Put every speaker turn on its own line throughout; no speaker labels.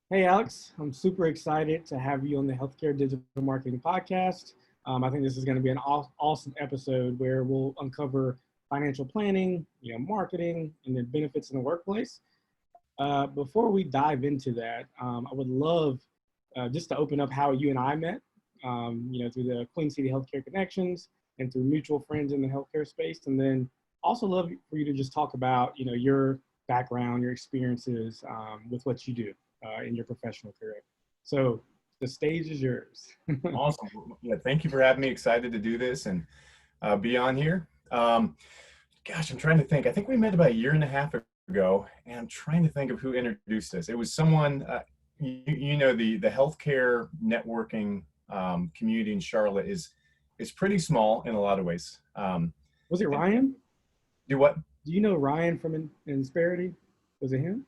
Hey, Alex, I'm super excited to have you on the Healthcare Digital Marketing Podcast. I think this is going to be an awesome episode where we'll uncover financial planning, marketing, and the benefits in the workplace. Before we dive into that, I would love just to open up how you and I met, through the Queen City Healthcare Connections and through mutual friends in the healthcare space. And then also love for you to just talk about, your background, your experiences with what you do in your professional career. So the stage is yours.
Awesome. Yeah, thank you for having me. Excited to do this and be on here. Gosh, I'm trying to think. I think we met about a year and a half ago, and I'm trying to think of who introduced us. It was someone, the healthcare networking community in Charlotte is pretty small in a lot of ways.
Was it Ryan?
Do what?
Do you know Ryan from Insperity? Was it him?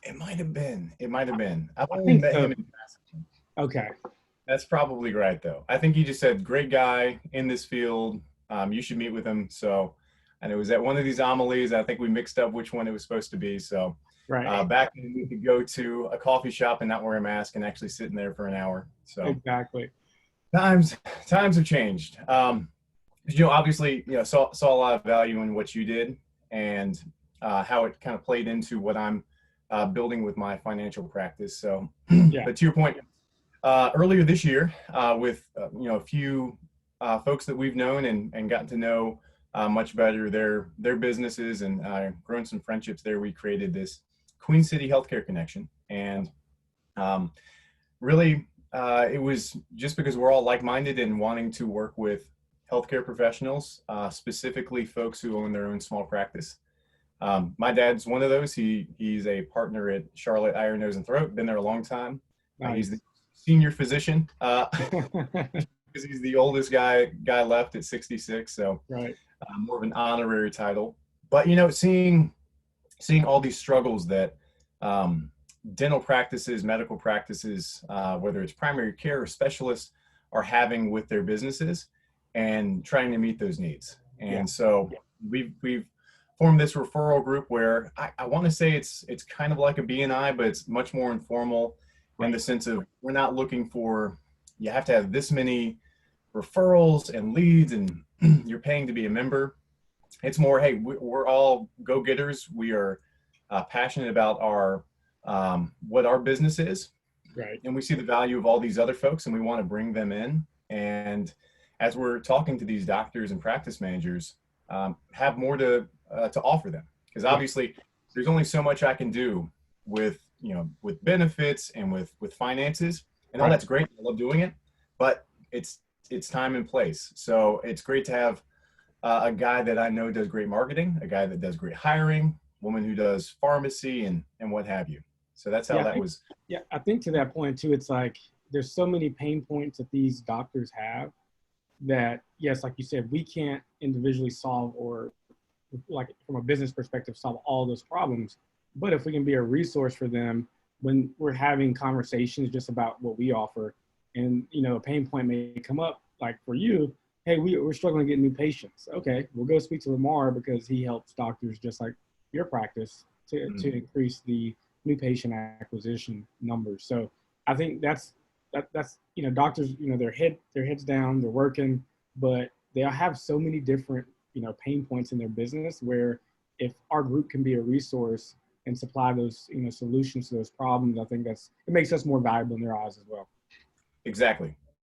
It might have been. It might have been. I've
I
only
think
met
so.
him in passing.
Okay.
That's probably right, though. I think he just said, great guy in this field. You should meet with him. So, and it was at one of these homilies. I think we mixed up which one it was supposed to be. So,
Right.
back when we could go to a coffee shop and not wear a mask and actually sit in there for an hour. So,
Exactly.
times have changed. Obviously, saw a lot of value in what you did and how it kind of played into what I'm building with my financial practice. So,
Yeah.
but to your point, earlier this year, with a few folks that we've known and gotten to know much better their businesses and grown some friendships there, we created this Queen City Healthcare Connection. And really, it was just because we're all like-minded and wanting to work with healthcare professionals, specifically folks who own their own small practice. My dad's one of those. He's a partner at Charlotte Eye, Nose, and Throat. Been there a long time. He's the
Nice.
senior physician because he's the oldest guy left at 66. So
Right.
more of an honorary title. But seeing all these struggles that dental practices, medical practices, whether it's primary care or specialists, are having with their businesses, and trying to meet those needs. And so we've formed this referral group where I want to say it's kind of like a BNI, but it's much more informal in the sense of we're not looking for, you have to have this many referrals and leads and you're paying to be a member. It's more, hey, we're all go-getters. We are passionate about our what our business is.
Right.
And we see the value of all these other folks and we want to bring them in. And as we're talking to these doctors and practice managers, have more to offer them. Because obviously there's only so much I can do with benefits and with finances, and all that's great. I love doing it, but it's time and place. So it's great to have a guy that I know does great marketing, a guy that does great hiring, woman who does pharmacy and what have you. So that's how that was.
Yeah, I think to that point too, it's like there's so many pain points that these doctors have that, yes, like you said, we can't individually solve, or like from a business perspective, solve all those problems. But if we can be a resource for them when we're having conversations just about what we offer, and a pain point may come up, like for you, hey, we're struggling to get new patients. Okay, we'll go speak to Lamar because he helps doctors just like your practice to increase the new patient acquisition numbers. So I think that's doctors, their heads down, they're working, but they have so many different pain points in their business, where if our group can be a resource and supply those solutions to those problems, I think it makes us more valuable in their eyes as well.
Exactly.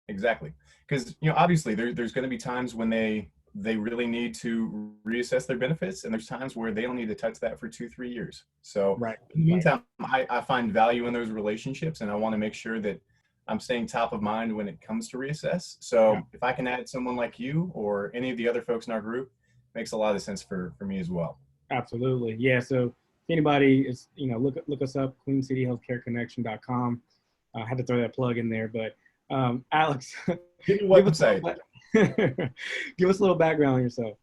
Because obviously there's going to be times when they really need to reassess their benefits, and there's times where they don't need to touch that for 2-3 years. So in the meantime, I find value in those relationships, and I want to make sure that I'm staying top of mind when it comes to reassess. So if I can add someone like you or any of the other folks in our group, it makes a lot of sense for me as well.
Absolutely. Yeah. So if anybody is, look us up, queencityhealthcareconnection.com. I had to throw that plug in there, but Alex,
Give me what website.
Give us a little background on yourself.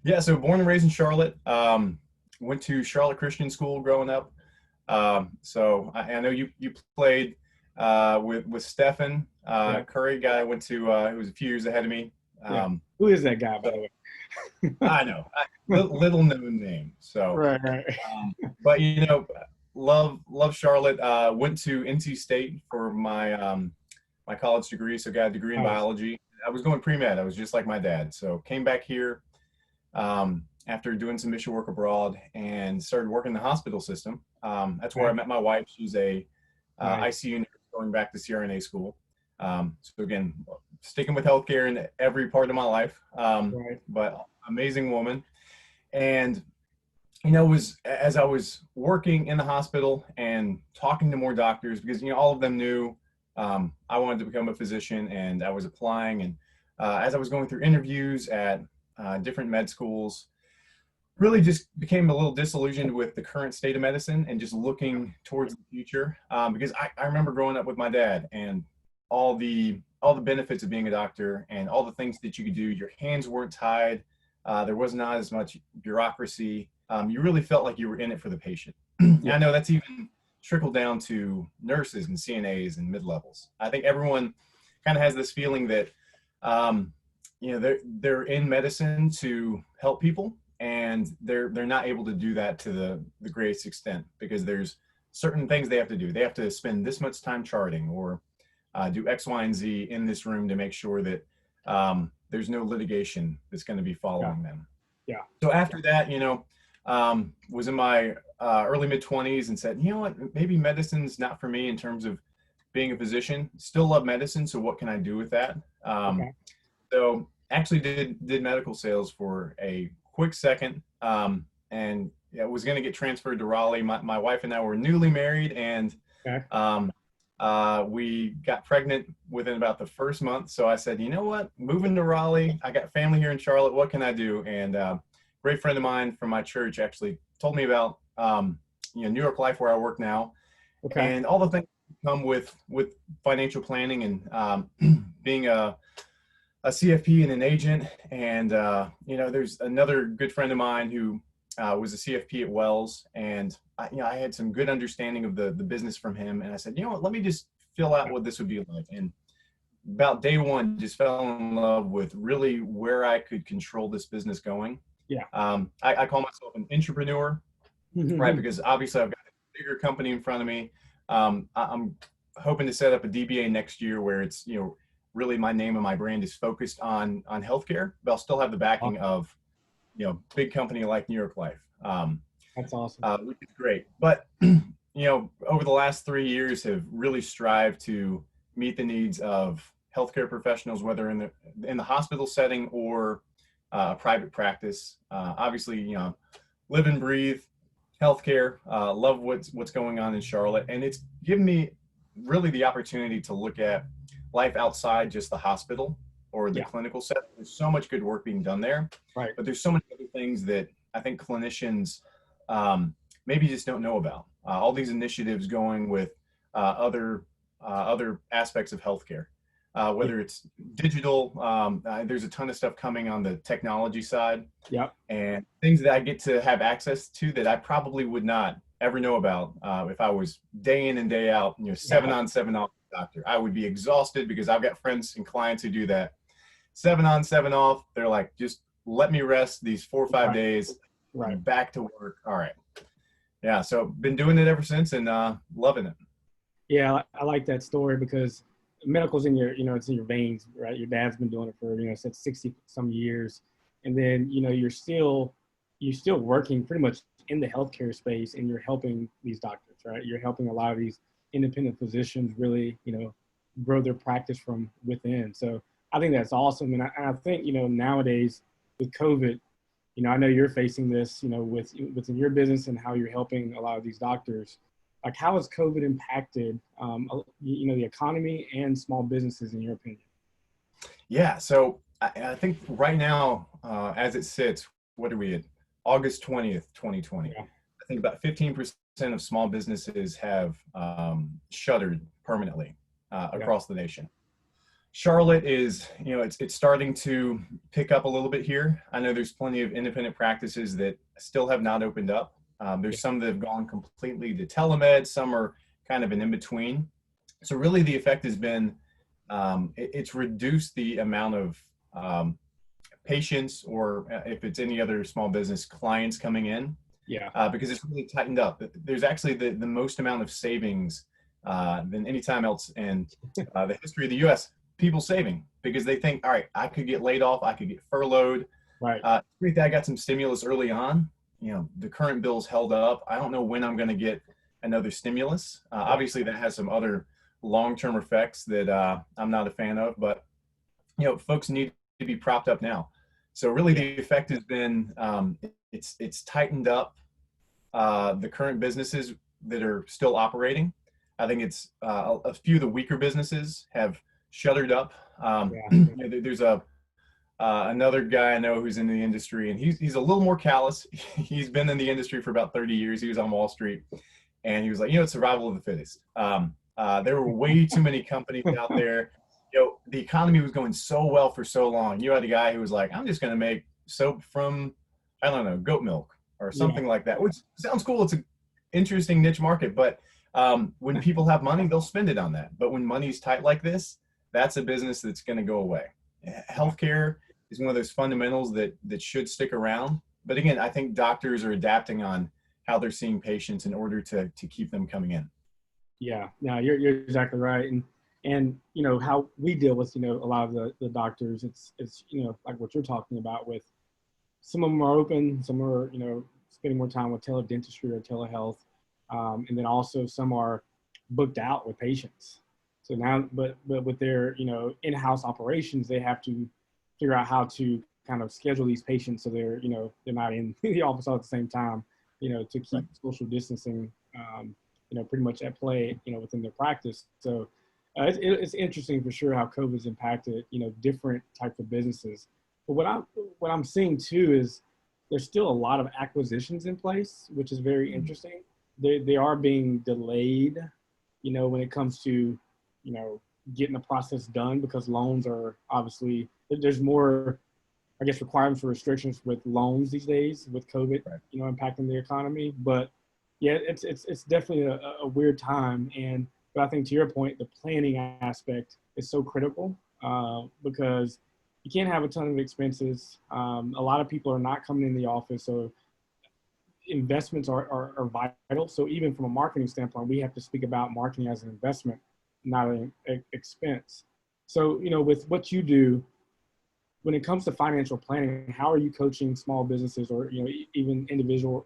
Yeah, so born and raised in Charlotte. Went to Charlotte Christian School growing up. So I know you played with Stephen Curry, guy I went to, who was a few years ahead of me.
Who is that guy, by the way?
I know, little known name. So
right.
But love Charlotte. Went to NC State for my college degree, so got a degree in
Nice.
biology. I was going pre-med. I was just like my dad. So came back here after doing some mission work abroad and started working in the hospital system. That's where I
Okay.
met my wife. She's a
Nice.
ICU nurse going back to CRNA school. So again, sticking with healthcare in every part of my life,
Right.
but amazing woman. And you know, was as I was working in the hospital and talking to more doctors, because you know all of them knew I wanted to become a physician, and I was applying. And as I was going through interviews at different med schools, really just became a little disillusioned with the current state of medicine and just looking towards the future. Because I remember growing up with my dad and all the benefits of being a doctor and all the things that you could do. Your hands weren't tied. There was not as much bureaucracy. You really felt like you were in it for the patient. And
Yeah.
I know that's even trickled down to nurses and CNAs and mid-levels. I think everyone kind of has this feeling that you know they're in medicine to help people, and they're not able to do that to the greatest extent because there's certain things they have to do. They have to spend this much time charting or do X, Y, and Z in this room to make sure that there's no litigation that's going to be
Yeah.
following them.
Yeah.
So after that, you know, was in my early mid 20s and said, you know what, maybe medicine's not for me in terms of being a physician. Still love medicine, so what can I do with that?
Okay.
So actually did medical sales for a quick second, and yeah, was going to get transferred to Raleigh. My wife and I were newly married, and
Okay.
we got pregnant within about the first month. So I said, you know what, moving to Raleigh, I got family here in Charlotte. What can I do? And great friend of mine from my church actually told me about you know, New York Life, where I work now,
Okay.
and all the things that come with financial planning and being a CFP and an agent. And you know, there's another good friend of mine who was a CFP at Wells, and you know, I had some good understanding of the business from him. And I said, you know what, let me just fill out what this would be like. And about day one, just fell in love with really where I could control this business going.
Yeah.
I call myself an entrepreneur, right? Because obviously I've got a bigger company in front of me. I'm hoping to set up a DBA next year where it's, you know, really my name and my brand is focused on healthcare, but I'll still have the backing of, you know, big company like New York Life,
That's awesome.
which is great. But you know, over the last 3 years, have really strived to meet the needs of healthcare professionals, whether in the hospital setting or private practice. Obviously, you know, live and breathe healthcare. Love what's going on in Charlotte, and it's given me really the opportunity to look at life outside just the hospital or the
Yeah.
clinical setting. There's so much good work being done there,
Right.
but there's so many other things that I think clinicians maybe just don't know about. All these initiatives going with other aspects of healthcare,
Yeah.
whether it's digital. There's a ton of stuff coming on the technology side,
Yeah.
and things that I get to have access to that I probably would not ever know about if I was day in and day out, you know, 7 on 7 off doctor. I would be exhausted because I've got friends and clients who do that 7 on 7 off. They're like, just let me rest these 4 or 5
Right.
days.
Right.
I'm back to work. All right. Yeah. So been doing it ever since, and loving it.
Yeah, I like that story because medical's in your, you know, it's in your veins, right? Your dad's been doing it for, you know, said 60 some years. And then, you know, you're still working pretty much in the healthcare space, and you're helping these doctors, right? You're helping a lot of these independent physicians really, you know, grow their practice from within. So I think that's awesome. And I think, you know, nowadays with COVID, you know, I know you're facing this, you know, within your business and how you're helping a lot of these doctors. Like, how has COVID impacted, you know, the economy and small businesses, in your opinion?
Yeah. So I think right now, as it sits, what are we at? August 20th, 2020.
Yeah.
I think about 15% of small businesses have shuttered permanently across the nation. Charlotte is, you know, it's starting to pick up a little bit here. I know there's plenty of independent practices that still have not opened up. There's some that have gone completely to telemed. Some are kind of an in between. So really, the effect has been it's reduced the amount of patients, or if it's any other small business, clients coming in.
Yeah.
because it's really tightened up. There's actually the most amount of savings than any time else in the history of the U.S. People saving because they think, all right, I could get laid off, I could get furloughed.
Right.
Great that I got some stimulus early on. The current bill's held up. I don't know when I'm going to get another stimulus. Obviously, that has some other long-term effects that I'm not a fan of, but folks need to be propped up now. So really,
Yeah.
the effect has been it's tightened up the current businesses that are still operating. I think it's a few of the weaker businesses have shuttered up.
Yeah.
There's another guy I know who's in the industry, and he's a little more callous. He's been in the industry for about 30 years. He was on Wall Street, and he was like, it's survival of the fittest. There were way too many companies out there. The economy was going so well for so long. You had a guy who was like, I'm just going to make soap from, I don't know, goat milk or something like that, which sounds cool. It's an interesting niche market, but when people have money, they'll spend it on that. But when money's tight like this, that's a business that's going to go away. Healthcare is one of those fundamentals that should stick around. But again, I think doctors are adapting on how they're seeing patients in order to keep them coming in.
Yeah, no, you're exactly right. And how we deal with, a lot of the doctors, it's like what you're talking about with some of them are open, some are, spending more time with teledentistry or telehealth. And then also some are booked out with patients. So now, but with their, in-house operations, they have to figure out how to kind of schedule these patients so they're, they're not in the office all at the same time, to keep social distancing, pretty much at play, within their practice. So it's interesting for sure how COVID's impacted, different types of businesses. But what I'm seeing too is there's still a lot of acquisitions in place, which is very interesting. They are being delayed, when it comes to, getting the process done because loans are obviously, there's more, I guess, requirements for restrictions with loans these days with COVID,
Right.
Impacting the economy. But yeah, it's definitely a weird time. But I think to your point, the planning aspect is so critical because you can't have a ton of expenses. A lot of people are not coming in the office, so investments are vital. So even from a marketing standpoint, we have to speak about marketing as an investment, not an expense. So, with what you do, when it comes to financial planning, how are you coaching small businesses or, even individuals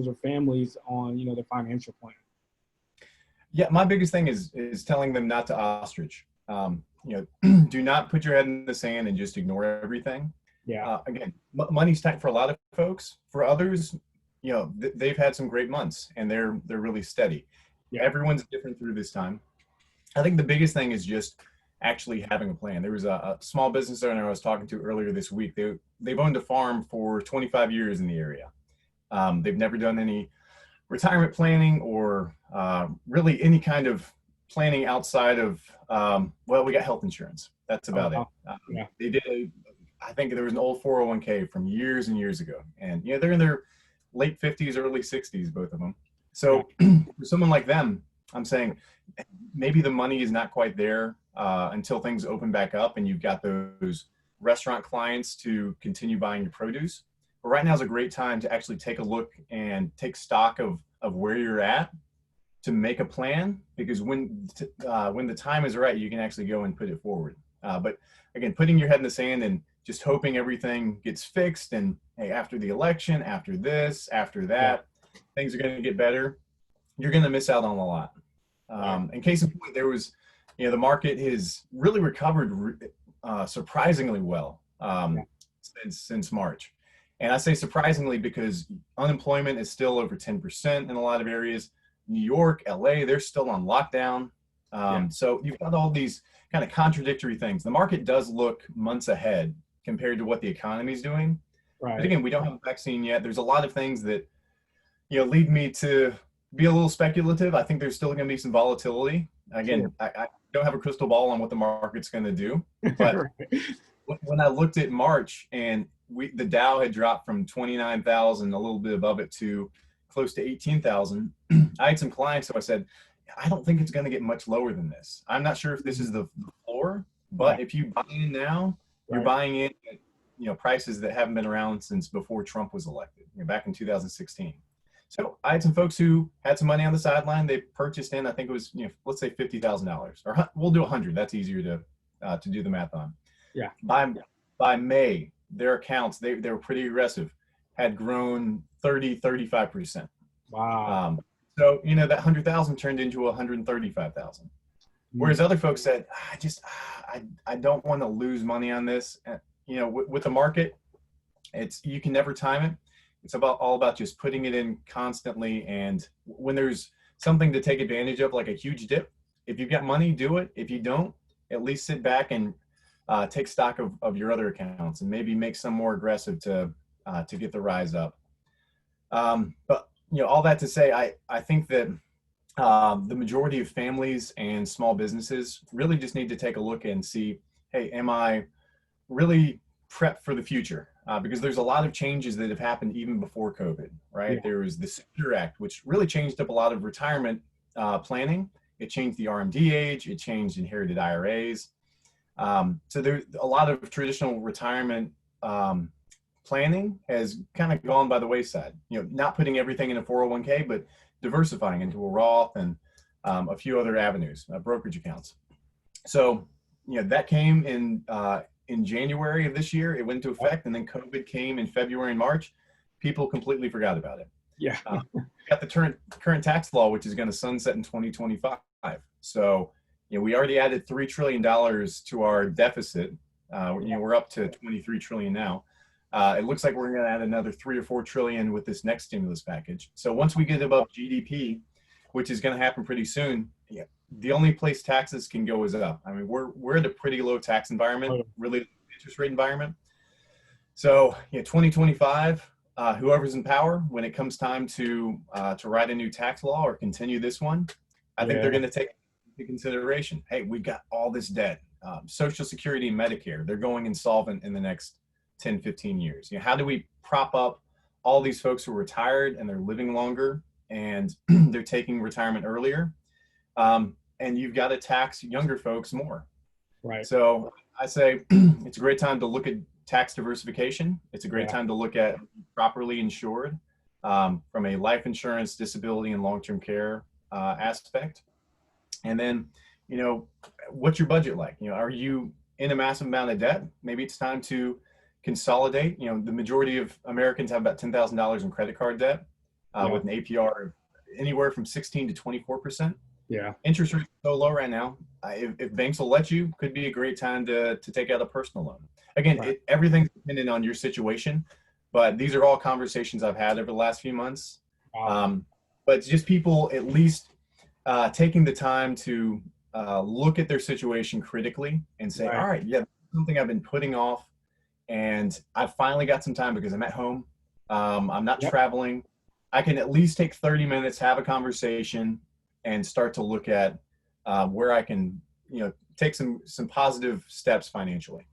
or families on, their financial plan?
Yeah, my biggest thing is telling them not to ostrich. Do not put your head in the sand and just ignore everything.
Yeah.
Again, money's tight for a lot of folks. For others, they've had some great months and they're really steady.
Yeah.
Everyone's different through this time. I think the biggest thing is just actually having a plan. There was a small business owner I was talking to earlier this week. They've owned a farm for 25 years in the area. They've never done any retirement planning or really any kind of planning outside of, we got health insurance. That's about it.
Yeah.
They did, I think there was an old 401k from years and years ago. And, they're in their late 50s, early 60s, both of them. So for someone like them, I'm saying maybe the money is not quite there until things open back up and you've got those restaurant clients to continue buying your produce. But right now is a great time to actually take a look and take stock of where you're at to make a plan, because when the time is right, you can actually go and put it forward. But again, putting your head in the sand and just hoping everything gets fixed and hey, after the election, after this, after that, things are going to get better, you're going to miss out on a lot. In case in point, there was, the market has really recovered surprisingly well since March. And I say surprisingly because unemployment is still over 10% in a lot of areas. New York, LA, they're still on lockdown. So you've got all these kind of contradictory things. The market does look months ahead compared to what the economy is doing.
Right.
But again, we don't have a vaccine yet. There's a lot of things that, lead me to be a little speculative. I think there's still going to be some volatility. Again, I don't have a crystal ball on what the market's going to do. But when I looked at March and the Dow had dropped from 29,000, a little bit above it, to close to 18,000. I had some clients, so I said, I don't think it's going to get much lower than this. I'm not sure if this is the floor, but if you buy in now, you're buying in at, prices that haven't been around since before Trump was elected, back in 2016. So I had some folks who had some money on the sideline. They purchased in, I think it was, let's say $50,000, or we'll do 100. That's easier to do the math on.
Yeah.
By May, their accounts, they were pretty aggressive, had grown 30, 35%.
Wow.
So, that 100,000 turned into 135,000. Whereas other folks said, I don't want to lose money on this. And, with the market, you can never time it. It's all about just putting it in constantly. And when there's something to take advantage of, like a huge dip, if you've got money, do it. If you don't, at least sit back and take stock of your other accounts and maybe make some more aggressive to get the rise up. But all that to say, I think that the majority of families and small businesses really just need to take a look and see, hey, am I really prepped for the future? Because there's a lot of changes that have happened even before COVID, right?
Yeah.
There was the Secure Act, which really changed up a lot of retirement planning. It changed the RMD age. It changed inherited IRAs. So there's a lot of traditional retirement planning has kind of gone by the wayside. Not putting everything in a 401k, but diversifying into a Roth and a few other avenues, brokerage accounts. So, that came in January of this year. It went into effect, and then COVID came in February and March. People completely forgot about it.
Yeah.
We got the current tax law, which is going to sunset in 2025. So, we already added $3 trillion to our deficit. We're up to 23 trillion now. It looks like we're going to add another 3 or 4 trillion with this next stimulus package. So once we get above GDP, which is going to happen pretty soon, the only place taxes can go is up. I mean, we're at a pretty low tax environment, really interest rate environment. So 2025, whoever's in power, when it comes time to write a new tax law or continue this one, I think they're going to take into consideration, hey, we've got all this debt, Social Security and Medicare, they're going insolvent in the next 10, 15 years. How do we prop up all these folks who are retired and they're living longer and they're taking retirement earlier? And you've got to tax younger folks more.
Right.
So I say it's a great time to look at tax diversification. It's a great time to look at properly insured from a life insurance, disability, and long-term care aspect. And then, what's your budget like? Are you in a massive amount of debt? Maybe it's time to consolidate. The majority of Americans have about $10,000 in credit card debt with an APR of anywhere from 16 to 24%.
Yeah.
Interest rates are so low right now. If banks will let you, could be a great time to take out a personal loan. Again, everything's dependent on your situation, but these are all conversations I've had over the last few months. But it's just people at least taking the time to look at their situation critically and say, all right, something I've been putting off, and I finally got some time because I'm at home. I'm not traveling. I can at least take 30 minutes, have a conversation, and start to look at where I can, take some positive steps financially.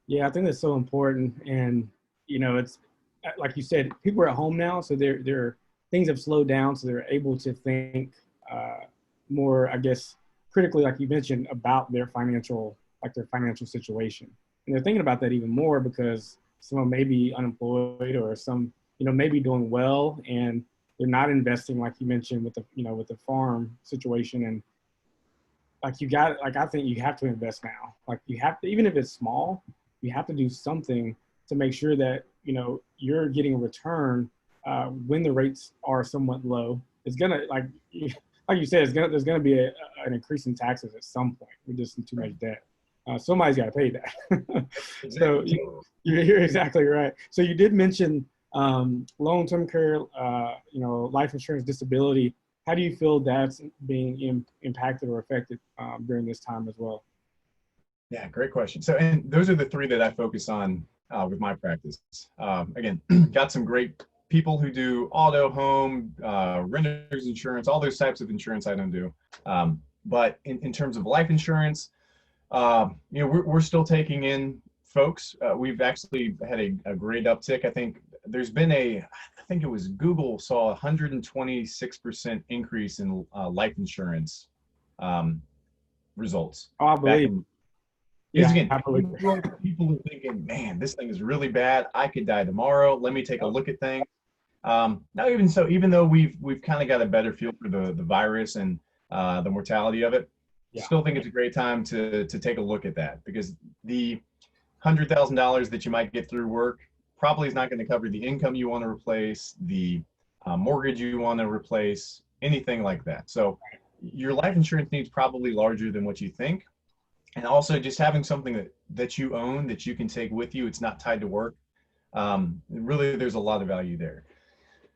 Yeah, I think that's so important. And, it's like you said, people are at home now, so things have slowed down, so they're able to think more, I guess, critically, like you mentioned, about their financial situation. And they're thinking about that even more because someone may be unemployed or some, may be doing well and they're not investing, like you mentioned, with the farm situation. And I think you have to invest now. Like you have to, even if it's small, you have to do something to make sure that, you're getting a return when the rates are somewhat low. It's gonna, like you said, there's gonna be an increase in taxes at some point. We're just in too much debt. Somebody's got to pay that. So you're exactly right. So you did mention long-term care, life insurance, disability. How do you feel that's being impacted or affected during this time as well?
Yeah, great question. So, and those are the three that I focus on with my practice. Again, got some great people who do auto, home, renters insurance, all those types of insurance I don't do. But in terms of life insurance, we're still taking in folks. We've actually had a great uptick. I think there's been I think it was Google saw 126% increase in life insurance results.
Oh, I believe.
Again, people are thinking, man, this thing is really bad. I could die tomorrow. Let me take a look at things. Now, even so, even though we've kind of got a better feel for the virus and the mortality of it,
Yeah.
still think it's a great time to take a look at that, because the $100,000 that you might get through work probably is not going to cover the income you want to replace, the mortgage you want to replace, anything like that. So your life insurance needs probably larger than what you think. And also just having something that you own that you can take with you, it's not tied to work. Really, there's a lot of value there.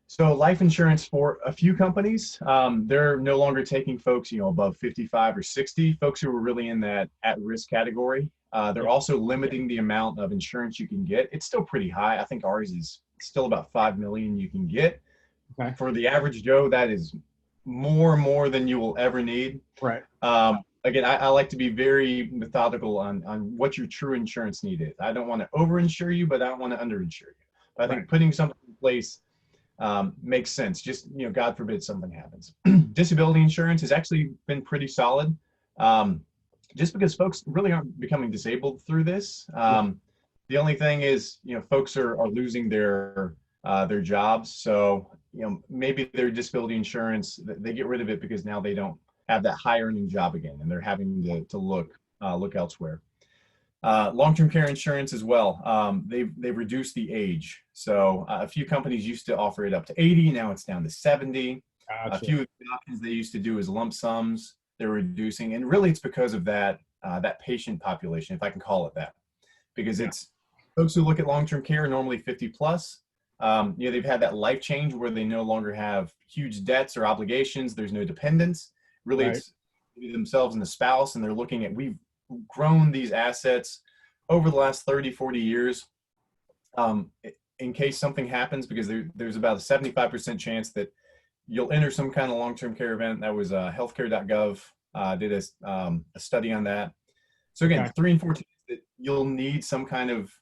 So life insurance for a few companies, they're no longer taking folks, above 55 or 60, folks who are really in that at-risk category. They're also limiting the amount of insurance you can get. It's still pretty high. I think ours is still about 5 million you can get.
Okay.
For the average Joe, that is more than you will ever need.
Right.
Again, I like to be very methodical on what your true insurance need is. I don't want to overinsure you, but I don't want to underinsure you. But I think putting something in place makes sense. Just, God forbid something happens. Disability insurance has actually been pretty solid, just because folks really aren't becoming disabled through this. The only thing is, folks are losing their jobs. So, maybe their disability insurance, they get rid of it because now they don't have that high earning job again, and they're having to look elsewhere. Long-term care insurance as well. They've reduced the age. So a few companies used to offer it up to 80. Now it's down to 70.
Gotcha.
A few of the options they used to do is lump sums. They're reducing, and really it's because of that patient population, if I can call it that, because it's folks who look at long-term care normally 50 plus. They've had that life change where they no longer have huge debts or obligations. There's no dependents. Really, it's themselves and the spouse, and they're looking at, we've grown these assets over the last 30, 40 years in case something happens, because there's about a 75% chance that you'll enter some kind of long-term care event. That was healthcare.gov did a study on that. So again, 3 and 4 tips that you'll need some kind of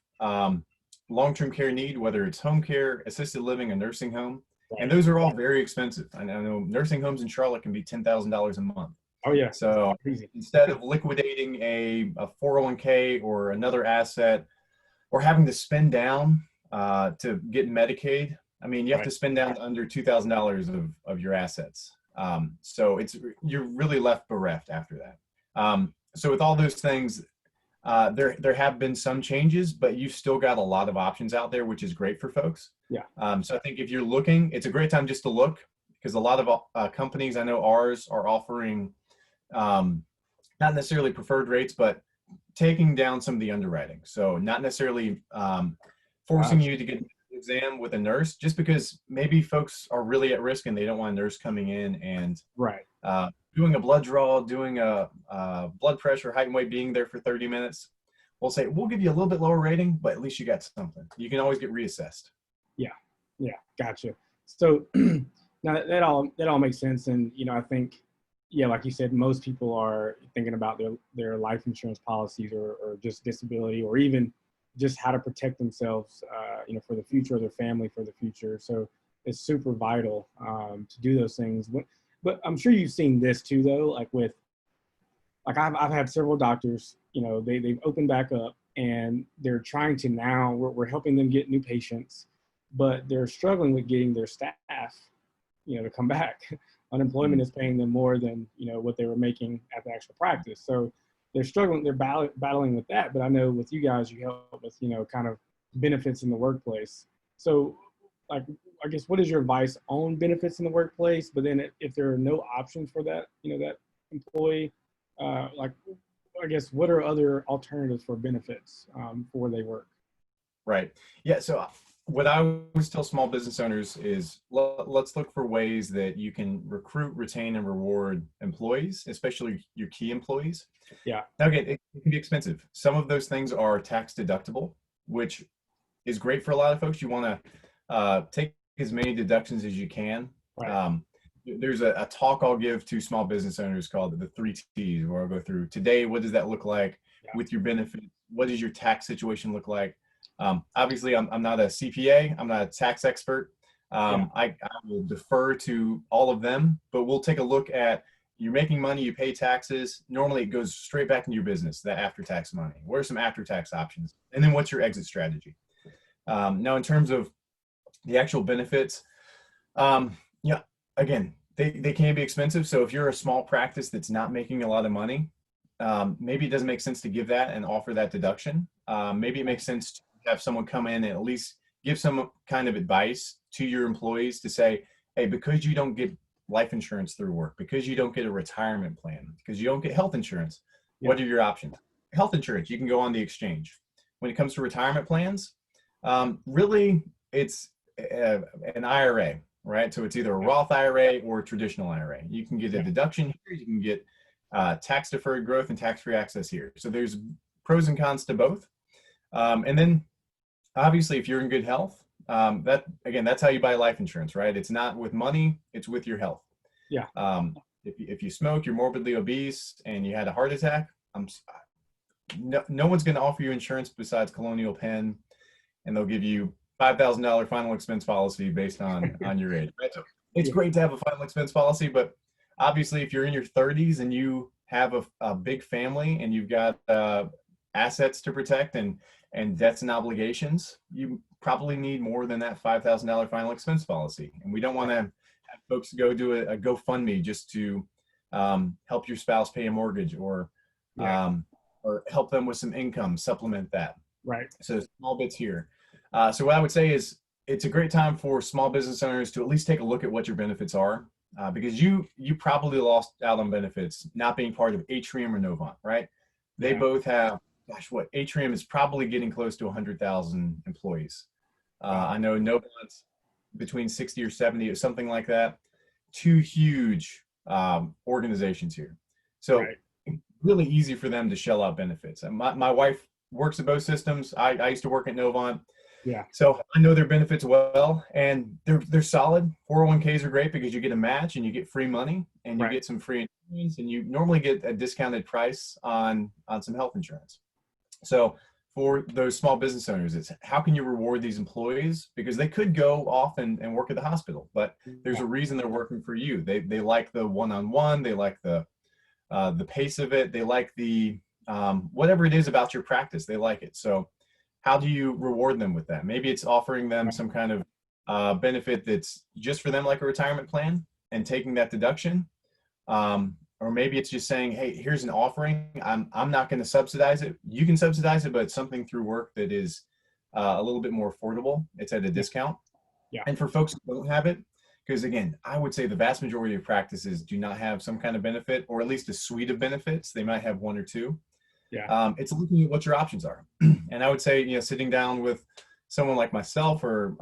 long-term care need, whether it's home care, assisted living, a nursing home. And those are all very expensive. I know nursing homes in Charlotte can be $10,000 a month.
Oh yeah.
So instead of liquidating a 401k or another asset, or having to spend down to get Medicaid, I mean, you have to spend down under $2,000 of your assets. So you're really left bereft after that. So with all those things, there have been some changes, but you've still got a lot of options out there, which is great for folks. Yeah. So I think if you're looking, it's a great time just to look, because a lot of companies, I know ours, are offering not necessarily preferred rates, but taking down some of the underwriting. So not necessarily forcing you to get an exam with a nurse, just because maybe folks are really at risk and they don't want a nurse coming in and doing a blood draw, doing a blood pressure, height and weight, being there for 30 minutes. We'll say, we'll give you a little bit lower rating, but at least you got something. You can always get reassessed.
Yeah, gotcha. So now that all makes sense. And, I think, like you said, most people are thinking about their life insurance policies or just disability, or even just how to protect themselves, for the future, or their family for the future. So it's super vital to do those things. But I'm sure you've seen this too, though, like I've had several doctors, they've opened back up, and they're trying to, now we're helping them get new patients, but they're struggling with getting their staff, to come back. Unemployment is paying them more than, what they were making at the actual practice. So they're struggling, they're battling with that. But I know with you guys, you help with, kind of benefits in the workplace. So I guess, what is your advice on benefits in the workplace? But then if there are no options for that, that employee, I guess, what are other alternatives for benefits for where they work?
Right. Yeah. So what I always tell small business owners is, let's look for ways that you can recruit, retain, and reward employees, especially your key employees.
Yeah.
Now, again, it can be expensive. Some of those things are tax deductible, which is great for a lot of folks. You want to take as many deductions as you can. Right. There's a talk I'll give to small business owners called the 3 T's, where I'll go through today, what does that look like with your benefits? What does your tax situation look like? Obviously, I'm not a CPA. I'm not a tax expert. I will defer to all of them, but we'll take a look at, you're making money, you pay taxes. Normally, it goes straight back into your business, that after-tax money. What are some after-tax options? And then what's your exit strategy? Now, in terms of the actual benefits, Yeah, again, they can be expensive. So if you're a small practice that's not making a lot of money, maybe it doesn't make sense to give that and offer that deduction. Maybe it makes sense to have someone come in and at least give some kind of advice to your employees to say, hey, because you don't get life insurance through work, because you don't get a retirement plan, because you don't get health insurance,
Yeah.
what are your options? Health insurance, you can go on the exchange. When it comes to retirement plans, really it's an IRA, right? So it's either a
Yeah.
Roth IRA or a traditional IRA. You can get a
Yeah.
deduction here. You can get tax deferred growth and tax free access here. So there's pros and cons to both. And then obviously, if you're in good health, that again, that's how you buy life insurance, right? It's not with money; it's with your health.
Yeah.
If you smoke, you're morbidly obese, and you had a heart attack, no one's going to offer you insurance besides Colonial Penn, and they'll give you $5,000 final expense policy based on your age. Right? So it's
Yeah.
great to have a final expense policy, but obviously, if you're in your 30s and you have a big family and you've got assets to protect and debts and obligations, you probably need more than that $5,000 final expense policy. And we don't want to have folks go do a GoFundMe just to help your spouse pay a mortgage
Yeah.
or help them with some income, supplement that.
Right.
So small bits here. So what I would say is it's a great time for small business owners to at least take a look at what your benefits are, because you probably lost out on benefits not being part of Atrium or Novant, right? They
Yeah.
both have, gosh, what Atrium is probably getting close to 100,000 employees.
Wow.
I know Novant's between 60 or 70 or something like that. Two huge organizations here. So
Right.
really easy for them to shell out benefits. And my wife works at both systems. I used to work at Novant.
Yeah.
So I know their benefits well, and they're solid. 401ks are great because you get a match and you get free money and you
Right.
get some free insurance, and you normally get a discounted price on some health insurance. So for those small business owners, it's how can you reward these employees, because they could go off and work at the hospital, but there's
Yeah.
a reason they're working for you. They like the one-on-one, they like the pace of it, they like the whatever it is about your practice, they like it. So how do you reward them with that? Maybe it's offering them
Right.
some kind of benefit that's just for them, like a retirement plan, and taking that deduction. Or maybe it's just saying, hey, here's an offering. I'm not going to subsidize it. You can subsidize it, but it's something through work that is a little bit more affordable. It's at a
Yeah.
discount.
Yeah.
And for folks who don't have it, because again, I would say the vast majority of practices do not have some kind of benefit, or at least a suite of benefits. They might have one or two.
Yeah.
It's looking at what your options are. And I would say, sitting down with someone like myself or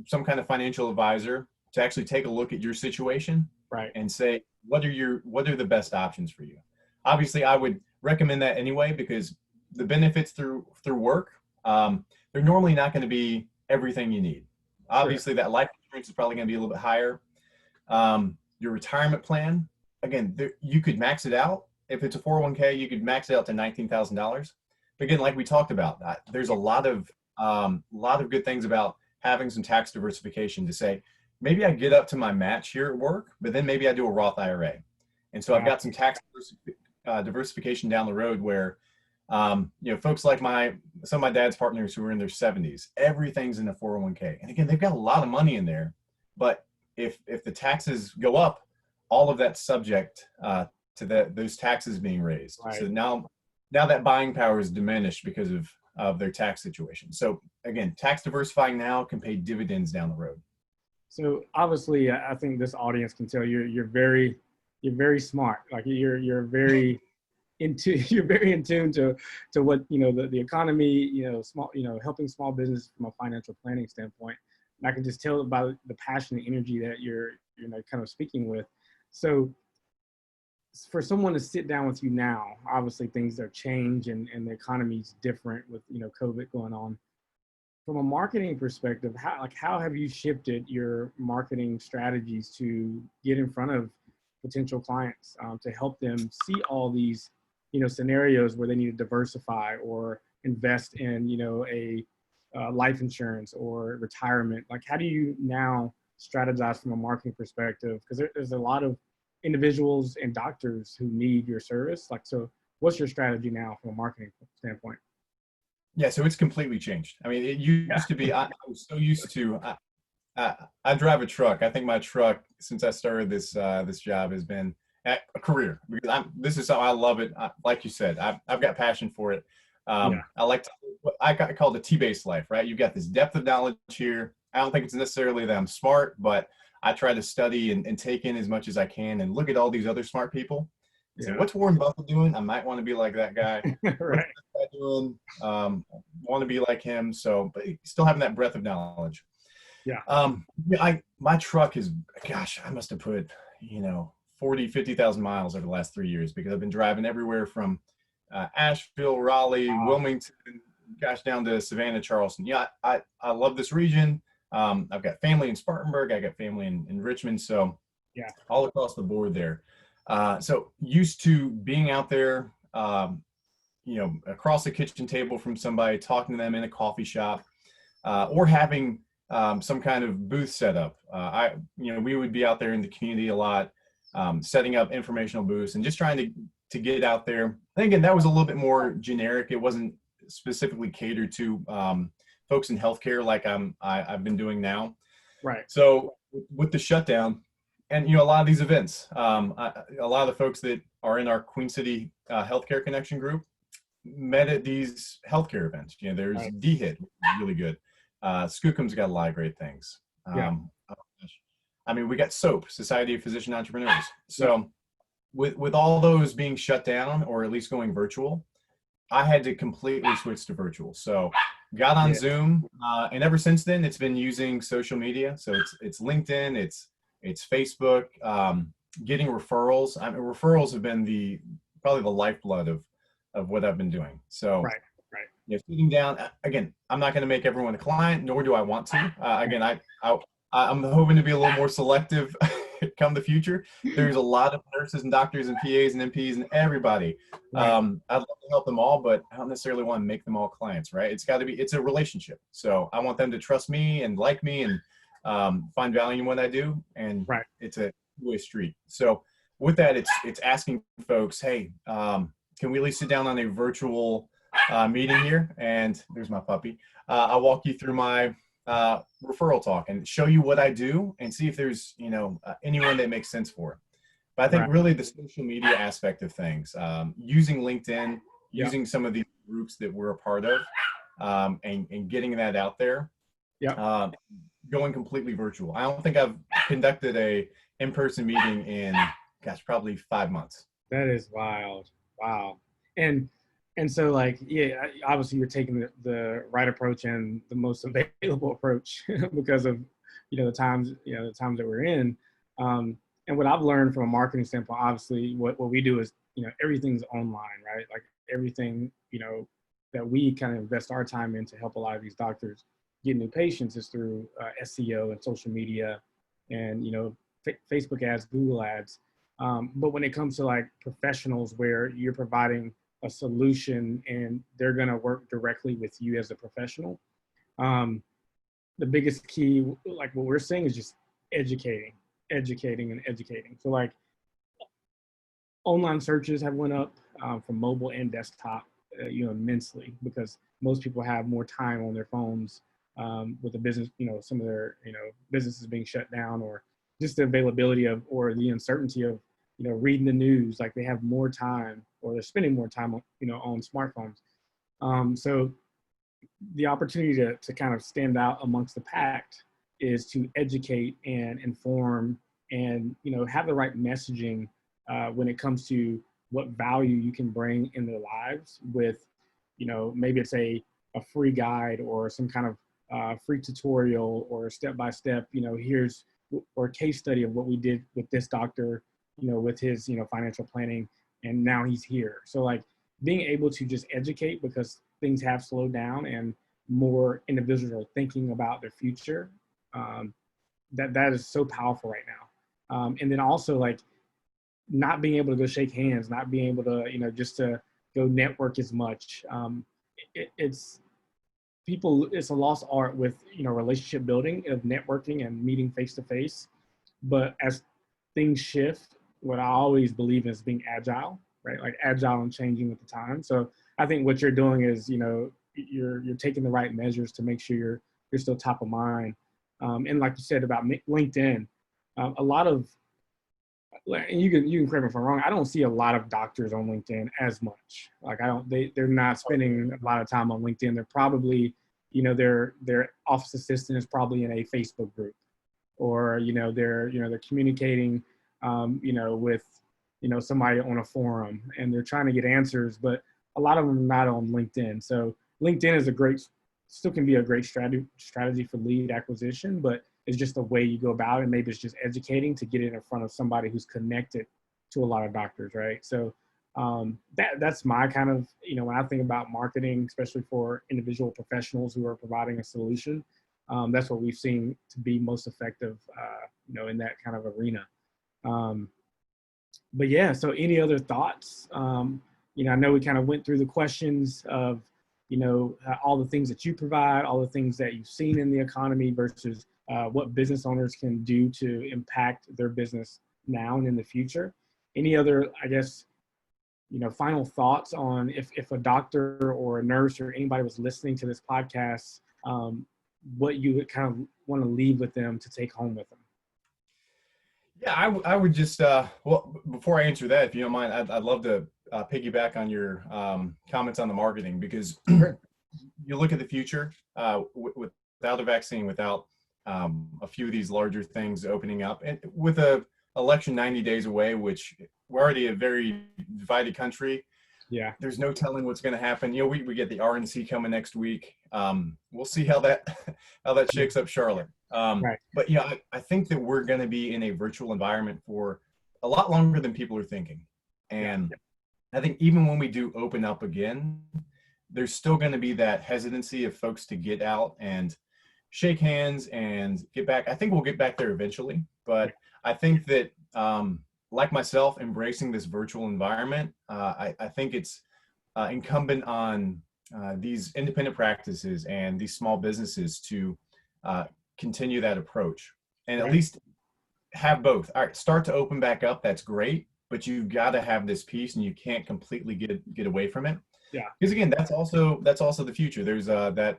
some kind of financial advisor to actually take a look at your situation
Right.
and say, what are the best options for you? Obviously, I would recommend that anyway, because the benefits through work, they're normally not going to be everything you need.
Sure.
Obviously, that life insurance is probably going to be a little bit higher. Your retirement plan, again, you could max it out. If it's a 401k, you could max it out to $19,000. But again, like we talked about, there's a lot of good things about having some tax diversification to say, maybe I get up to my match here at work, but then maybe I do a Roth IRA. And so I've got some tax diversification down the road where, folks like some of my dad's partners who are in their 70s, everything's in a 401k. And again, they've got a lot of money in there, but if the taxes go up, all of that's subject to those taxes being raised.
Right.
So now that buying power is diminished because of their tax situation. So again, tax diversifying now can pay dividends down the road.
So obviously, I think this audience can tell you're very smart. Like you're very you're very in tune to what the economy, helping small business from a financial planning standpoint. And I can just tell by the passion and energy that you're kind of speaking with. So for someone to sit down with you now, obviously things are changed and the economy's different with COVID going on. From a marketing perspective, how have you shifted your marketing strategies to get in front of potential clients, to help them see all these scenarios where they need to diversify or invest in a life insurance or retirement? Like, how do you now strategize from a marketing perspective? Because there's a lot of individuals and doctors who need your service. Like, so what's your strategy now from a marketing standpoint?
Yeah, so it's completely changed. I mean, it
Yeah.
used to be, I was so used to, I drive a truck. I think my truck, since I started this job, has been a career because this is how I love it. Like you said, I've got passion for it.
Yeah.
I like to, what I call the T-based life, right? You've got this depth of knowledge here. I don't think it's necessarily that I'm smart, but I try to study and take in as much as I can and look at all these other smart people and say,
Yeah.
what's Warren Buffett doing? I might want to be like that guy. What's
Right.
that guy doing? Want to be like him. So, but still having that breadth of knowledge.
Yeah.
Yeah, my truck is, gosh, I must have put, 40, 50,000 miles over the last 3 years because I've been driving everywhere from Asheville, Raleigh,
Wow.
Wilmington, gosh, down to Savannah, Charleston. Yeah, I love this region. I've got family in Spartanburg. I got family in Richmond. So
Yeah.
all across the board there. So used to being out there, across the kitchen table from somebody, talking to them in a coffee shop, or having some kind of booth set up. We would be out there in the community a lot, setting up informational booths and just trying to get out there. And again, that was a little bit more generic. It wasn't specifically catered to folks in healthcare like I've been doing now.
Right.
So with the shutdown, and a lot of these events, a lot of the folks that are in our Queen City Healthcare Connection group met at these healthcare events. There's
Right.
DHIT, really good. Skookum's got a lot of great things.
Yeah.
Oh gosh. I mean, we got SOAP, Society of Physician Entrepreneurs.
Yeah.
So with all those being shut down or at least going virtual, I had to completely switch to virtual. So got on
Yeah.
Zoom, and ever since then, it's been using social media. So it's LinkedIn, it's Facebook, getting referrals. I mean, referrals have been probably the lifeblood of what I've been doing. So
Right. Right.
sitting down again, I'm not going to make everyone a client, nor do I want to. Again, I'm hoping to be a little more selective come the future. There's a lot of nurses and doctors and PAs and MPs and everybody.
Right.
I'd love to help them all, but I don't necessarily want to make them all clients, right? It's a relationship. So I want them to trust me and like me and find value in what I do. And
Right.
it's a two-way street. So with that, it's asking folks, hey, can we at least sit down on a virtual meeting here? And there's my puppy. I'll walk you through my referral talk and show you what I do and see if there's anyone that makes sense for it. But I think
Right.
really the social media aspect of things, using LinkedIn,
Yeah.
using some of these groups that we're a part of, and getting that out there,
Yeah.
going completely virtual. I don't think I've conducted a in-person meeting in, gosh, probably 5 months.
That is wild. Wow. And so like, yeah, obviously you're taking the right approach and the most available approach because of, the times that we're in. And what I've learned from a marketing standpoint, obviously what we do is, everything's online, right? Like everything, that we kind of invest our time in to help a lot of these doctors get new patients is through SEO and social media and, Facebook ads, Google ads. But when it comes to like professionals where you're providing a solution and they're going to work directly with you as a professional, the biggest key, like what we're saying, is just educating, and educating. So like online searches have went up from mobile and desktop, immensely because most people have more time on their phones with the business, some of their, businesses being shut down or just the availability of, or the uncertainty of, reading the news. Like they have more time or they're spending more time on, on smartphones. So the opportunity to kind of stand out amongst the pack is to educate and inform and, have the right messaging when it comes to what value you can bring in their lives with, maybe it's a free guide or some kind of free tutorial or step-by-step, here's, or case study of what we did with this doctor, with his, financial planning, and now he's here. So like being able to just educate because things have slowed down and more individuals are thinking about their future. That is so powerful right now. And then also like not being able to go shake hands, not being able to, just to go network as much. It's a lost art with, relationship building, of networking and meeting face to face. But as things shift, what I always believe is being agile, right? Like agile and changing with the time. So I think what you're doing is, you're taking the right measures to make sure you're still top of mind. And like you said about LinkedIn, a lot of, and you can correct me if I'm wrong, I don't see a lot of doctors on LinkedIn as much. Like they're not spending a lot of time on LinkedIn. They're probably, their office assistant is probably in a Facebook group, or they're communicating, with somebody on a forum, and they're trying to get answers, but a lot of them are not on LinkedIn. So LinkedIn is still can be a great strategy for lead acquisition, but it's just the way you go about it. Maybe it's just educating to get it in front of somebody who's connected to a lot of doctors, right? So that's my kind of, when I think about marketing, especially for individual professionals who are providing a solution, that's what we've seen to be most effective, in that kind of arena. But yeah, so any other thoughts? I know we kind of went through the questions of, all the things that you provide, all the things that you've seen in the economy versus what business owners can do to impact their business now and in the future. Any other, I guess, final thoughts on if a doctor or a nurse or anybody was listening to this podcast, what you would kind of want to leave with them to take home with them?
Yeah, I would just, well, before I answer that, if you don't mind, I'd love to piggyback on your comments on the marketing, because you look at the future without a vaccine, without a few of these larger things opening up, and with a election 90 days away, which we're already a very divided country.
Yeah,
there's no telling what's going to happen. We get the RNC coming next week. We'll see how that shakes up Charlotte.
right.
But I think that we're going to be in a virtual environment for a lot longer than people are thinking. And I think even when we do open up again, there's still going to be that hesitancy of folks to get out and shake hands and get back. I think we'll get back there eventually, but I think that like myself, embracing this virtual environment, I think it's incumbent on these independent practices and these small businesses to continue that approach, and at least have both. All right, start to open back up. That's great, but you got to have this piece, and you can't completely get away from it.
Yeah,
because again, that's also the future. There's that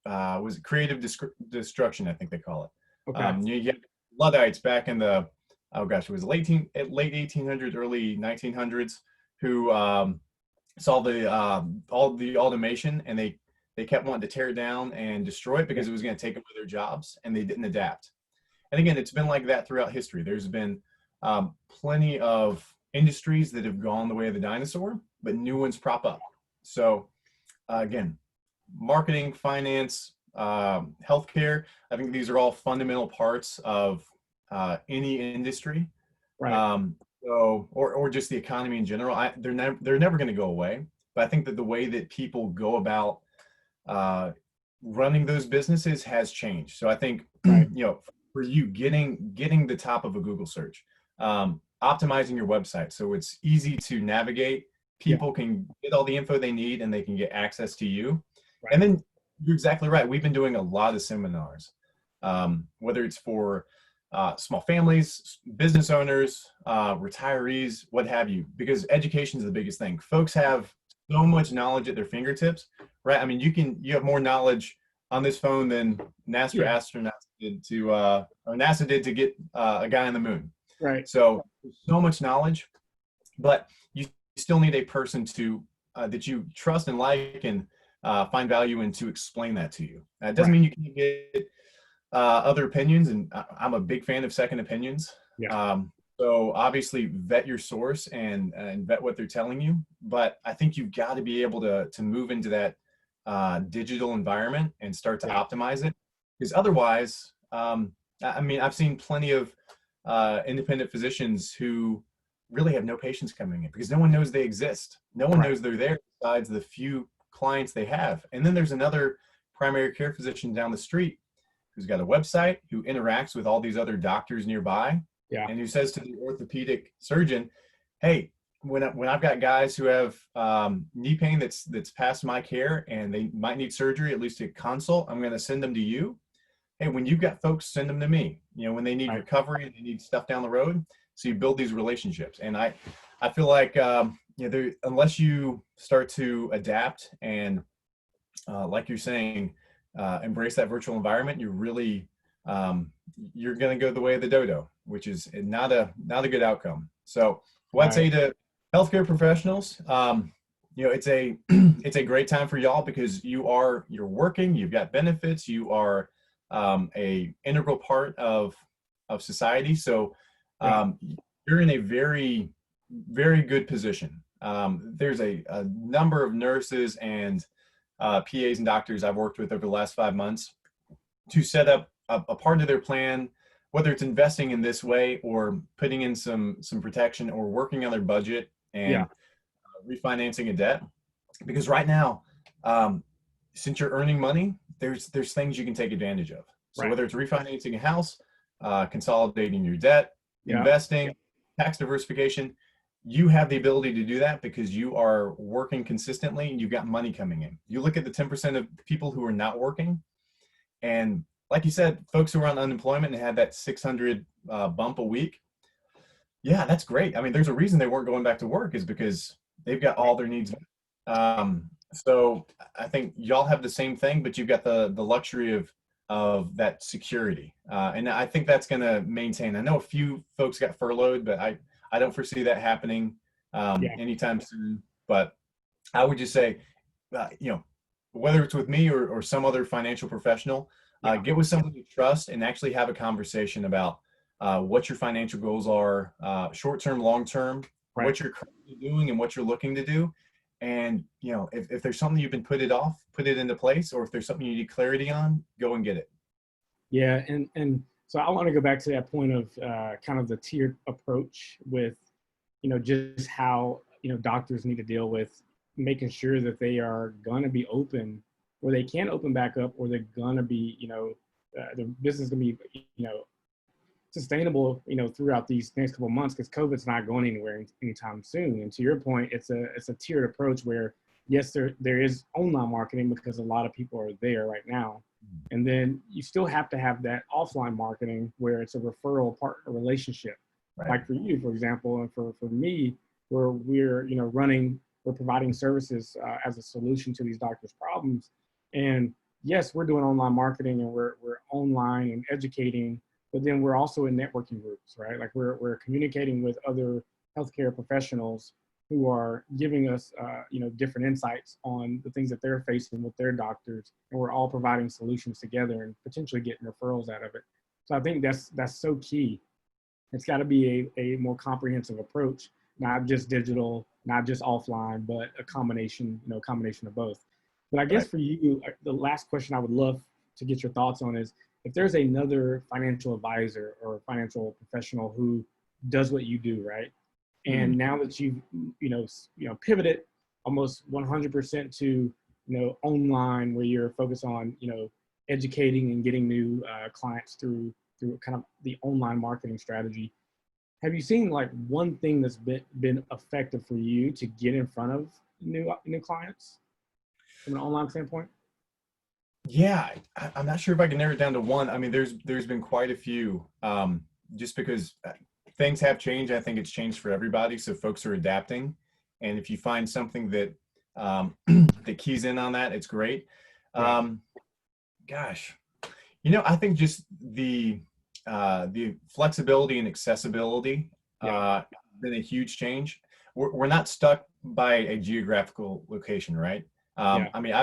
was it creative destruction, I think they call it.
okay.
You get Luddites back in the it was late 1800s, early 1900s, who saw the all the automation, and they kept wanting to tear it down and destroy it because it was going to take away their jobs, and they didn't adapt. And again, it's been like that throughout history. There's been plenty of industries that have gone the way of the dinosaur, but new ones prop up. So again, marketing, finance, healthcare, I think these are all fundamental parts of any industry.
Right.
Or just the economy in general. They're never going to go away. But I think that the way that people go about running those businesses has changed. So I think for you, getting the top of a Google search, optimizing your website so it's easy to navigate. People can get all the info they need, and they can get access to you. Right. And then you're exactly right. We've been doing a lot of seminars, whether it's for small families, business owners, retirees, what have you, because education is the biggest thing. Folks have so much knowledge at their fingertips, right? I mean, you have more knowledge on this phone than NASA astronauts did NASA did to get a guy on the moon.
Right.
So much knowledge, but you still need a person to that you trust and like and find value in to explain that to you. It doesn't mean you can't get other opinions, and I'm a big fan of second opinions. So obviously vet your source and vet what they're telling you, but I think you've got to be able to move into that digital environment and start to optimize it, because otherwise, I mean, I've seen plenty of independent physicians who really have no patients coming in because no one knows they exist. No one knows they're there besides the few clients they have. And then there's another primary care physician down the street who's got a website, who interacts with all these other doctors nearby, and who says to the orthopedic surgeon, hey, when I've got guys who have knee pain that's past my care and they might need surgery, at least a consult, I'm going to send them to you. Hey, when you've got folks, send them to me, when they need recovery and they need stuff down the road. So you build these relationships. And I feel like, unless you start to adapt and like you're saying, embrace that virtual environment, you're really you're going to go the way of the dodo, which is not a good outcome. So what I'd say to healthcare professionals, it's a it's a great time for y'all because you're working, you've got benefits, you are a integral part of society. So you're in a very, very good position. There's a number of nurses and PAs and doctors I've worked with over the last 5 months to set up a part of their plan, whether it's investing in this way or putting in some protection or working on their budget and refinancing a debt. Because right now, since you're earning money, there's things you can take advantage of. So whether it's refinancing a house, consolidating your debt, investing, tax diversification, you have the ability to do that because you are working consistently and you've got money coming in. You look at the 10% of people who are not working, and like you said, folks who are on unemployment and had that 600 bump a week. Yeah, that's great. I mean, there's a reason they weren't going back to work is because they've got all their needs. So I think y'all have the same thing, but you've got the luxury of that security. And I think that's going to maintain. I know a few folks got furloughed, but I don't foresee that happening anytime soon. But I would just say, whether it's with me or some other financial professional, get with someone you trust and actually have a conversation about what your financial goals are, short-term, long-term, what you're currently doing and what you're looking to do. And, if there's something you've been put it into place, or if there's something you need clarity on, go and get it.
Yeah. And so I want to go back to that point of kind of the tiered approach with, just how, doctors need to deal with making sure that they are going to be open, or they can open back up, or they're going to be, the business is going to be, sustainable, throughout these next couple of months, because COVID's not going anywhere anytime soon. And to your point, it's a tiered approach where, yes, there is online marketing because a lot of people are there right now. And then you still have to have that offline marketing where it's a referral partner relationship. Like for you, for example, and for me, where we're, we're providing services as a solution to these doctors' problems. And yes, we're doing online marketing and we're online and educating, but then we're also in networking groups, right? Like we're communicating with other healthcare professionals who are giving us, different insights on the things that they're facing with their doctors, and we're all providing solutions together and potentially getting referrals out of it. So I think that's so key. It's got to be a more comprehensive approach, not just digital, not just offline, but a combination of both. But I guess for you, the last question I would love to get your thoughts on is, if there's another financial advisor or financial professional who does what you do, right? And now that you've, pivoted almost 100% to, online, where you're focused on, educating and getting new clients through kind of the online marketing strategy. Have you seen like one thing that's been effective for you to get in front of new clients from an online standpoint?
Yeah, I'm not sure if I can narrow it down to one. I mean, there's been quite a few, just because things have changed. I think it's changed for everybody, so folks are adapting. And if you find something that that keys in on that, it's great. Gosh, I think just the flexibility and accessibility been a huge change. We're not stuck by a geographical location, right? I mean,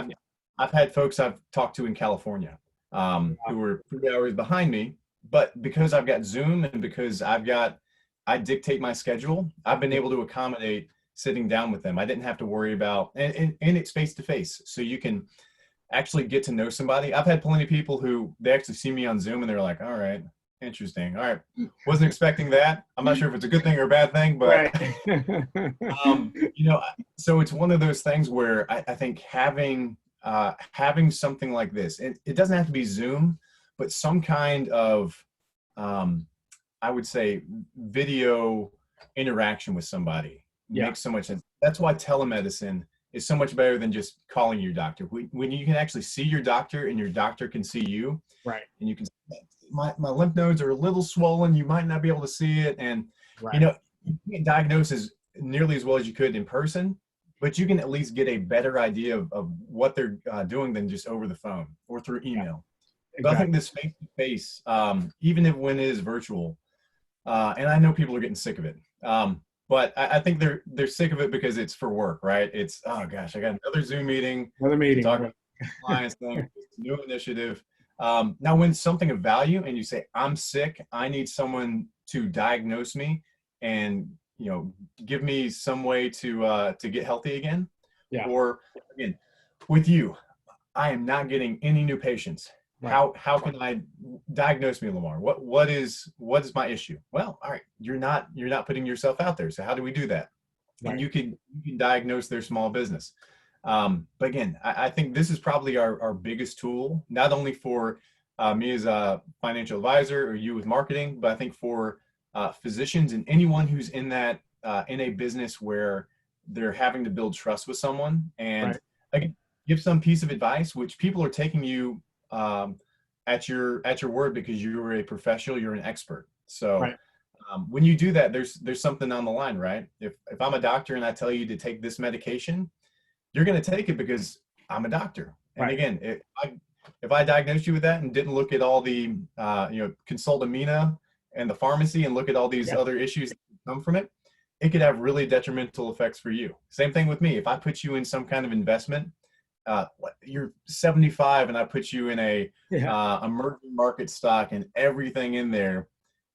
I've had folks I've talked to in California who were 3 hours behind me, but because I've got Zoom and because I dictate my schedule, I've been able to accommodate sitting down with them. I didn't have to worry about, and it's face to face, so you can actually get to know somebody. I've had plenty of people who they actually see me on Zoom and they're like, all right, interesting. All right, wasn't expecting that. I'm not sure if it's a good thing or a bad thing, but so it's one of those things where I think having something like this, it doesn't have to be Zoom, but some kind of, I would say, video interaction with somebody makes so much sense. That's why telemedicine is so much better than just calling your doctor. When you can actually see your doctor and your doctor can see you, and you can, my lymph nodes are a little swollen. You might not be able to see it, and you can't diagnose as nearly as well as you could in person. but you can at least get a better idea of what they're doing than just over the phone or through email.
Exactly.
But I think this face-to-face, even if when it is virtual, and I know people are getting sick of it, but I think they're sick of it because it's for work, right? It's, oh gosh, I got another Zoom meeting.
Another meeting.
Talk about clients thing, new initiative. Now, when something of value and you say, I'm sick, I need someone to diagnose me and, you know, give me some way to get healthy again.
Yeah.
Or again, with you, I am not getting any new patients. Right. How can I diagnose me, Lamar? What is my issue? Well, all right, you're not putting yourself out there. So how do we do that? Right. And you can diagnose their small business. But again, I think this is probably our biggest tool, not only for me as a financial advisor or you with marketing, but I think for physicians and anyone who's in that in a business where they're having to build trust with someone, and again, give some piece of advice, which people are taking you at your word because you're a professional, you're an expert. So when you do that, there's something on the line, right? If I'm a doctor and I tell you to take this medication, you're going to take it because I'm a doctor. And again, if I diagnosed you with that and didn't look at all the, consult Amina and the pharmacy and look at all these other issues that come from it, it could have really detrimental effects for you. Same thing with me. If I put you in some kind of investment, you're 75 and I put you in a emerging market stock and everything in there,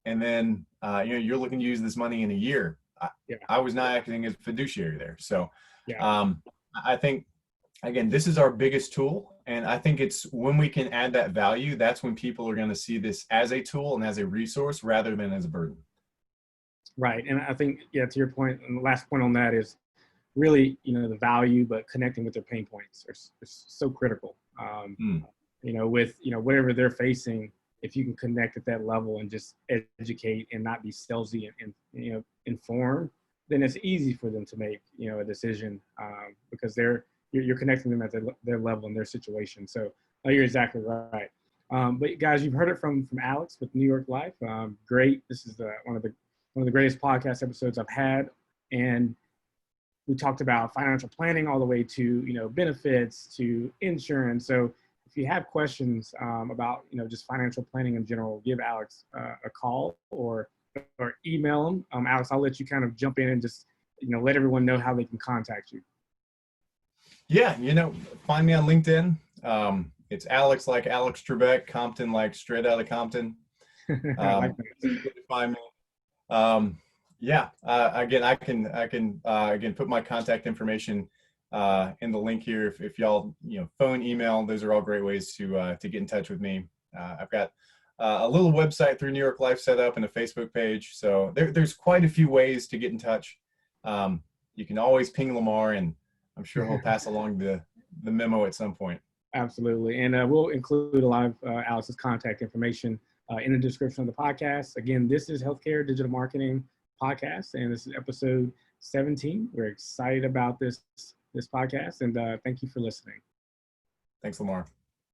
and then you're looking to use this money in a year. I was not acting as a fiduciary there. So I think, again, this is our biggest tool. And I think it's when we can add that value, that's when people are going to see this as a tool and as a resource rather than as a burden. Right.
And I think, to your point, and the last point on that is really, the value, but connecting with their pain points is so critical. With, whatever they're facing, if you can connect at that level and just educate and not be salesy and informed, then it's easy for them to make, a decision because you're connecting them at their level and their situation. So you're exactly right. But guys, you've heard it from Alex with New York Life. Great. This is one of the greatest podcast episodes I've had. And we talked about financial planning all the way to, benefits, to insurance. So if you have questions about, just financial planning in general, give Alex a call or email him. Alex, I'll let you kind of jump in and just, let everyone know how they can contact you.
Yeah, find me on LinkedIn. It's Alex like Alex Trebek, Compton like straight out of Compton. Find me. Again, I can put my contact information in the link here. If y'all, phone, email, those are all great ways to get in touch with me. I've got a little website through New York Life set up and a Facebook page. So there's quite a few ways to get in touch. You can always ping Lamar, and I'm sure he'll pass along the memo at some point. Absolutely. And we'll include a lot of Alex's contact information in the description of the podcast. Again, this is Healthcare Digital Marketing Podcast, and this is episode 17. We're excited about this podcast, and thank you for listening. Thanks, Lamar.